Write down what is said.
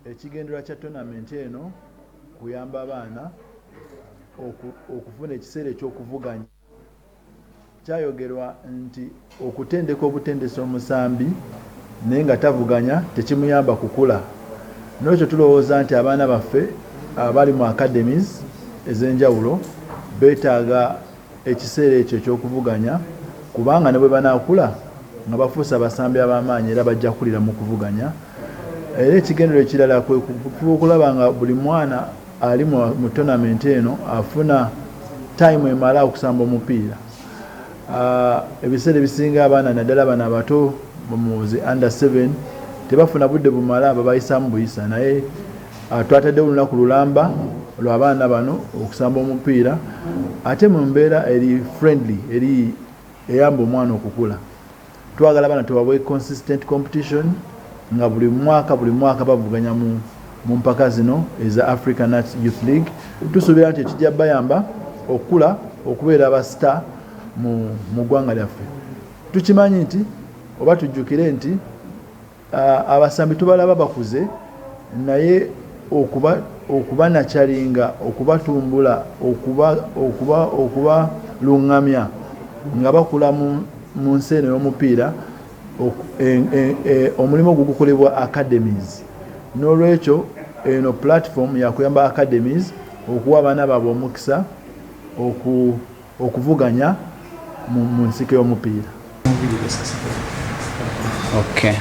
ekigendererwa kya tournament eno kuyamba abaana okufuna ekiseera eky'okuvuganya. Kyayogerwa nti okutendeka obutendesi omusambi naye nga tavuganya tekimuyamba kukula. N'ekyo tulowooza nti abaana baffe abali mu academies ez'enjawulo beetaaga ekiseera ekyo eky'okuvuganya, kubanga ne bwe banaakula nga bafuuse abasambi ab'amaanyi era bajja kulira mu kuvuganya. Era ekigendero ekirala kwe okulaba nga buli mwana ali mu tournament eno afuna time emala okusamba omupiira. Ebiseera ebisinga abaana naddala bano abato mu under 7 tebafuna budde bumala babayisaamu buyisa, naye twataddewo olunaku lulamba lw'abaana bano okusamba omupiira ate mu mbeera eri friendly eri eyamba omwana okukula. Twagala abaana tubabwe consistent competition nga buli mwaka bavuganya mu mpaka zino eza African Arts Youth League. Tusuubira nti ekijja bayamba okula okubeera abasita mu ggwanga lyaffe. Tukimanyi nti oba tujjukire nti abasambi tubalaba bakuze, naye okubanakyalinga, okubatumbula, okubalungamya nga bakula mu nsi eno y'omupiira, omulimu gukolebwa academies. N'olwekyo eno platform yakuyamba academies okuwa abaana baabwe omukisa okuvuganya mu nsiko y'omupiira. Okay.